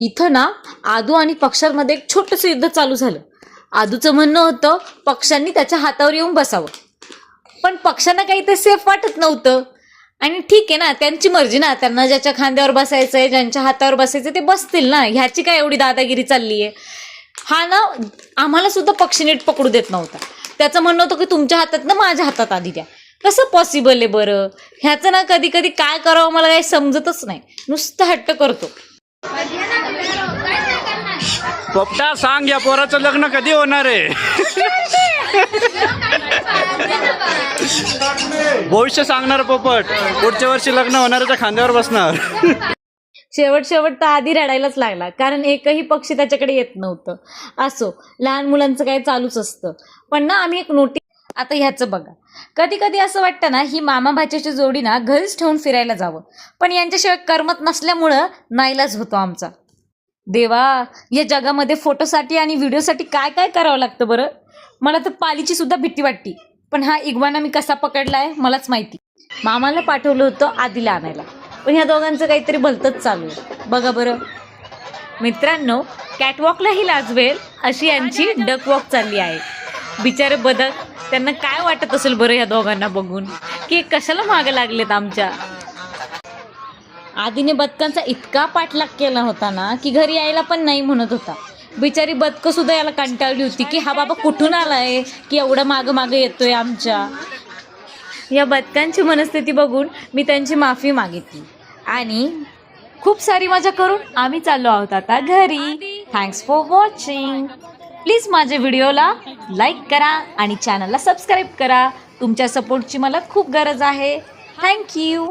इथं ना आदू आणि पक्ष्यांमध्ये एक छोटंसं युद्ध चालू झालं. आदूचं म्हणणं होतं पक्ष्यांनी त्याच्या हातावर येऊन बसावं, पण पक्ष्यांना काही ते सेफ वाटत नव्हतं. आणि ठीक आहे ना, त्यांची मर्जी ना, त्यांना ज्याच्या खांद्यावर बसायचंय, ज्यांच्या हातावर बसायचं ते बसतील ना, ह्याची काय एवढी दादागिरी चालली आहे. हा ना आम्हाला सुद्धा पक्षी नीट पकडू देत नव्हता. त्याचं म्हणणं होतं की तुमच्या हातात ना माझ्या हातात आधी द्या. कसं पॉसिबल आहे बरं? ह्याचं ना कधी कधी काय करावं मला काही समजतच नाही, नुसतं हट्ट करतो. पोपटा सांग, या पोराचं लग्न कधी होणार आहे? भविष्य सांगणार पोपट, पुढच्या वर्षी लग्न होणाऱ्याच्या खांद्यावर बसणार. शेवट तर आधी रडायलाच लागला, कारण एकही पक्षी त्याच्याकडे येत नव्हतं. असो, लहान मुलांचं काय चालूच असतं. पण ना आम्ही एक आता ह्याचं बघा, कधी कधी असं वाटतं ना, ही मामा भाच्याची जोडी ना घरीच ठेवून फिरायला जावं, पण यांच्याशिवाय करमत नसल्यामुळं नाईलाज होतो आमचा. देवा, या जगामध्ये फोटोसाठी आणि व्हिडिओसाठी काय काय करावं लागतं बरं. मला तर पालीची सुद्धा भीती वाटते, पण हा इग्वाना मी कसा पकडलाय मलाच माहिती. मामाला पाठवलं होतं आधीला आणायला, पण ह्या दोघांचं काहीतरी भलतंच चालू आहे बघा बरं. मित्रांनो, कॅटवॉकलाही लाजवेल अशी यांची डक वॉक चालली आहे. बिचारे बदक, त्यांना काय वाटत असेल बरं ह्या दोघांना बघून, की कशाला मागं लागलेत आमच्या. आधीने बदकांचा इतका पाठलाग केला होता ना, की घरी यायला पण नाही म्हणत होता. बिचारी बदकं सुद्धा याला कंटाळली होती, की हा बाबा कुठून आलाय की एवढं मागं मागं येतोय आमच्या. या बदकांची मनस्थिती बघून मी त्यांची माफी मागितली आणि खूप सारी मजा करून आम्ही चाललो आहोत आता घरी. Thanks for watching. प्लीज माझ्या व्हिडिओला लाईक करा आणि चॅनलला सबस्क्राईब करा. तुमच्या सपोर्टची मला खूप गरज आहे. थँक्यू.